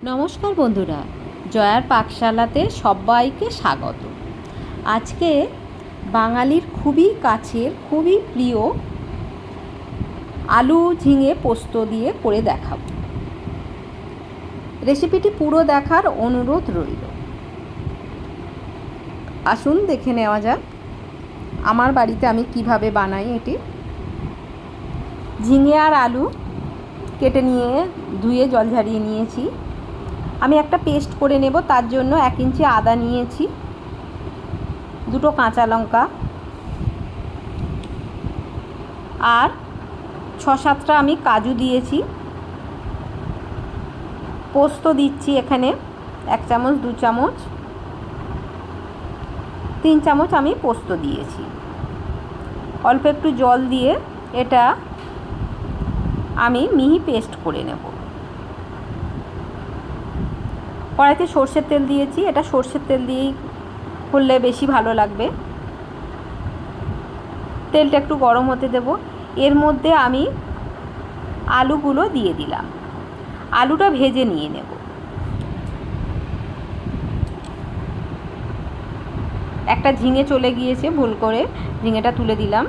নমস্কার বন্ধুরা, জয়ার পাকশালাতে সবাইকে স্বাগত। আজকে বাঙালির খুবই কাছের, খুবই প্রিয় আলু ঝিঙে পোস্ত দিয়ে করে দেখাবো। রেসিপিটি পুরো দেখার অনুরোধ রইল। আসুন দেখে নেওয়া যাক আমার বাড়িতে আমি কিভাবে বানাই এটি। ঝিঙে আর আলু কেটে নিয়ে ধুয়ে জল ঝরিয়ে নিয়েছি। আমি একটা পেস্ট করে নেব, তার জন্য 1 ইঞ্চি আদা নিয়েছি, 2টো কাঁচা লঙ্কা আর 6-7টা আমি কাজু দিয়েছি। পোস্ত দিচ্ছি এখানে 1 চামচ, 2 চামচ, 3 চামচ আমি পোস্ত দিয়েছি। অল্প একটু জল দিয়ে এটা আমি মিহি পেস্ট করে নেব। কড়াইতে সর্ষের তেল দিয়েছি, এটা সর্ষের তেল দিয়েই করলে বেশি ভালো লাগবে। তেলটা একটু গরম হতে দেব। এর মধ্যে আমি আলুগুলো দিয়ে দিলাম, আলুটা ভেজে নিয়ে নেব। একটা ঝিঙে চলে গিয়েছে, ভুল করে ঝিঙেটা তুলে দিলাম।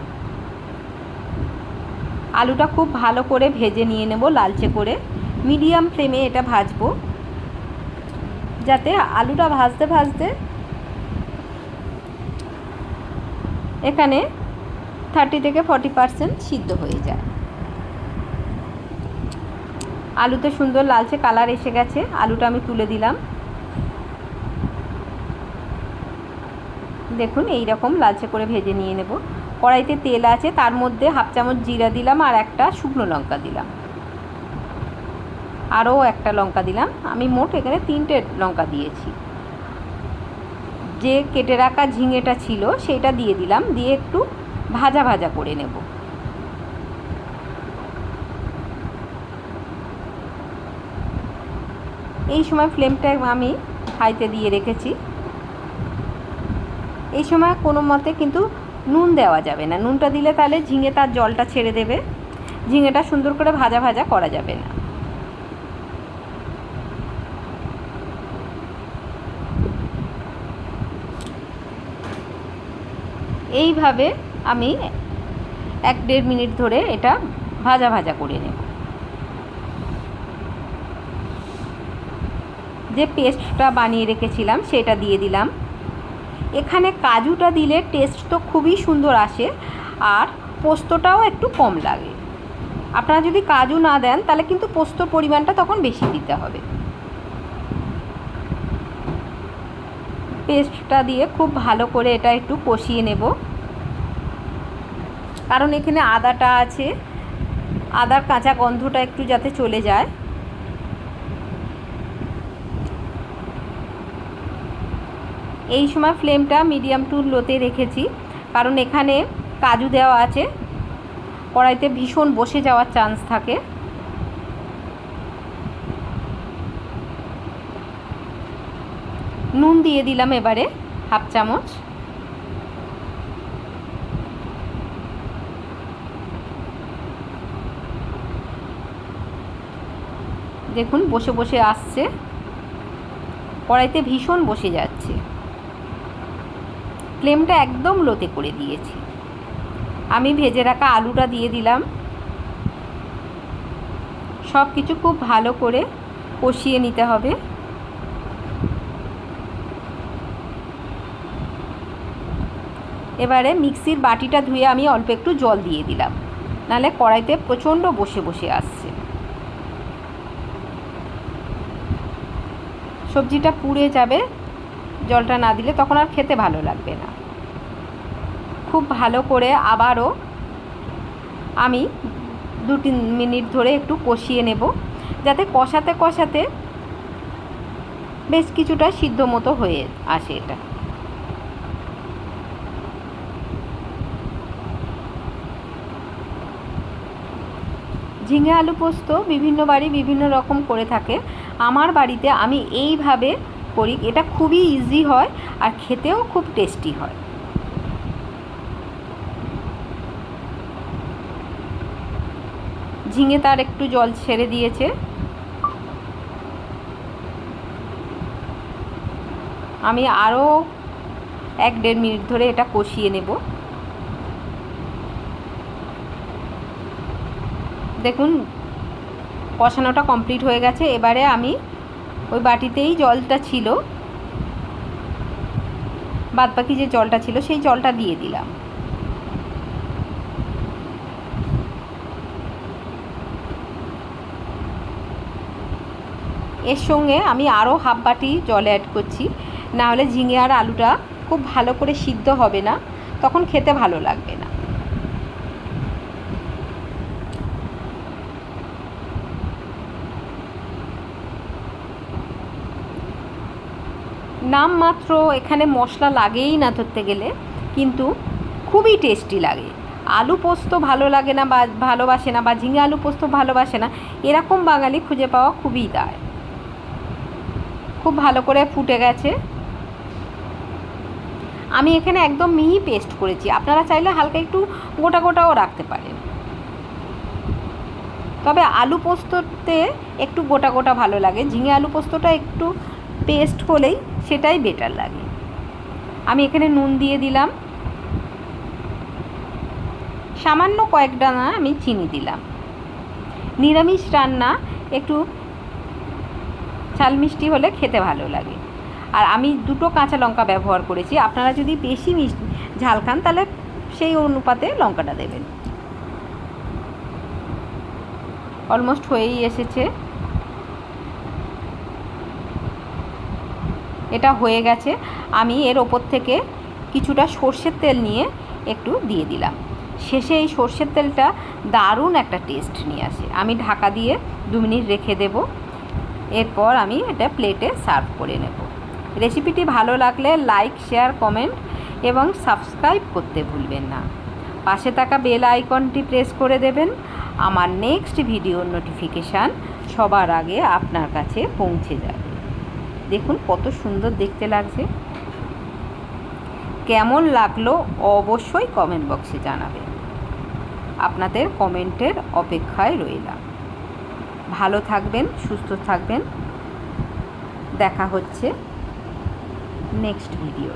আলুটা খুব ভালো করে ভেজে নিয়ে নেব, লালচে করে। মিডিয়াম ফ্লেমে এটা ভাজবো, যাতে আলুটা ভাজতে ভাজতে এখানে 30 থেকে 40% সিদ্ধ হয়ে যায়। আলুতে সুন্দর লালচে কালার এসে গেছে, আলুটা আমি তুলে দিলাম। দেখুন এই রকম লালচে করে ভেজে নিয়ে নেব। কড়াইতে তেল আছে, তার মধ্যে 1/2 চামচ জিরা দিলাম আর একটা শুকনো লঙ্কা দিলাম, আরও একটা লঙ্কা দিলাম। আমি মোট এখানে 3টে লঙ্কা দিয়েছি। যে কেটে রাখা ঝিঙেটা ছিল সেটা দিয়ে দিলাম, দিয়ে একটু ভাজা ভাজা করে নেব। এই সময় ফ্লেমটা আমি হাইতে দিয়ে রেখেছি। এই সময় কোনো মতে কিন্তু নুন দেওয়া যাবে না, নুনটা দিলে তাহলে ঝিঙে তার জলটা ছেড়ে দেবে, ঝিঙেটা সুন্দর করে ভাজা ভাজা করা যাবে না। এইভাবে আমি 1-1.5 মিনিট ধরে এটা ভাজা ভাজা করে নেব। যে পেস্টটা বানিয়ে রেখেছিলাম সেটা দিয়ে দিলাম। এখানে কাজুটা দিলে টেস্ট তো খুবই সুন্দর আসে, আর পোস্তটাও একটু কম লাগে। আপনারা যদি কাজু না দেন তাহলে কিন্তু পোস্তর পরিমাণটা তখন বেশি দিতে হবে। পেস্টটা দিয়ে খুব ভালো করে এটা একটু কষিয়ে নেব, কারণ এখানে আদাটা আছে, আদার কাঁচা গন্ধটা একটু যাতে চলে যায়। এই সময় ফ্লেমটা মিডিয়াম টু লোতে রেখেছি, কারণ এখানে কাজু দেওয়া আছে, কড়াইতে ভীষণ বসে যাওয়ার চান্স থাকে। নুন দিয়ে দিলাম এবারে 1/2 চামচ। দেখুন বসে বসে আসছে, কড়াইতে ভীষণ বসে যাচ্ছে। ফ্লেমটা একদম লোতে করে দিয়েছি। আমি ভেজে রাখা আলুটা দিয়ে দিলাম। সব কিছু খুব ভালো করে কষিয়ে নিতে হবে। এবারে মিক্সির বাটিটা ধুয়ে আমি অল্প একটু জল দিয়ে দিলাম, নাহলে কড়াইতে প্রচণ্ড বসে বসে আসছে। সবজিটা পুড়ে যাবে জলটা না দিলে, তখন আর খেতে ভালো লাগবে না। খুব ভালো করে আবারও আমি 2-3 মিনিট ধরে একটু কষিয়ে নেব, যাতে কষাতে কষাতে বেশ কিছুটা সিদ্ধ মতো হয়ে আসে এটা। ঝিঙে আলু পোস্ত বিভিন্ন বাড়ি বিভিন্ন রকম করে থাকে। আমার বাড়িতে আমি এইভাবে করি, এটা খুবই ইজি হয় আর খেতেও খুব টেস্টি হয়। ঝিঙে তার একটু জল ছেড়ে দিয়েছে, আমি আরও 1-1.5 মিনিট ধরে এটা কষিয়ে নেব। দেখুন কষানোটা কমপ্লিট হয়ে গেছে। এবারে আমি ওই বাটিতেই জলটা ছিল, বাদবাকি যে জলটা ছিল সেই জলটা দিয়ে দিলাম। এর সঙ্গে আমি আরও হাফ বাটি জল অ্যাড করছি, না হলে ঝিঙে আর আলুটা খুব ভালো করে সিদ্ধ হবে না, তখন খেতে ভালো লাগবে না। নামমাত্র এখানে মশলা লাগেই না ধরতে গেলে, কিন্তু খুবই টেস্টি লাগে। আলু পোস্ত ভালো লাগে না বা ভালোবাসে না, বা ঝিঙে আলু পোস্ত ভালোবাসে না, এরকম বাঙালি খুঁজে পাওয়া খুবই দায়। খুব ভালো করে ফুটে গেছে। আমি এখানে একদম মিহি পেস্ট করেছি, আপনারা চাইলে হালকা একটু গোটা গোটাও রাখতে পারেন, তবে আলু পোস্ততে একটু গোটা গোটা ভালো লাগে। ঝিঙে আলু পোস্তটা একটু পেস্ট হলেই সেটাই বেটার লাগে। আমি এখানে নুন দিয়ে দিলাম, সামান্য কয়েক দানা আমি চিনি দিলাম। নিরামিষ রান্না একটু ঝাল মিষ্টি হলে খেতে ভালো লাগে। আর আমি 2টো কাঁচা লঙ্কা ব্যবহার করেছি, আপনারা যদি বেশি ঝাল খান তাহলে সেই অনুপাতে লঙ্কাটা দেবেন। অলমোস্ট হয়েই এসেছে, এটা হয়ে গেছে। আমি এর ওপর থেকে কিছুটা সর্ষের তেল নিয়ে একটু দিয়ে দিলাম। শেষে এই সর্ষের তেলটা দারুণ একটা টেস্ট নিয়ে আসে। আমি ঢাকা দিয়ে 2 মিনিট রেখে দেব, এরপর আমি এটা প্লেটে সার্ভ করে নেব। রেসিপিটি ভালো লাগলে লাইক, শেয়ার, কমেন্ট এবং সাবস্ক্রাইব করতে ভুলবেন না। পাশে থাকা বেল আইকনটি প্রেস করে দেবেন, আমার নেক্সট ভিডিওর নোটিফিকেশান সবার আগে আপনার কাছে পৌঁছে যাবে। দেখুন কত সুন্দর দেখতে লাগছে। কেমন লাগলো অবশ্যই কমেন্ট বক্সে জানাবেন। আপনাদের কমেন্টের অপেক্ষায় রইলাম। ভালো থাকবেন, সুস্থ থাকবেন। দেখা হচ্ছে নেক্সট ভিডিও।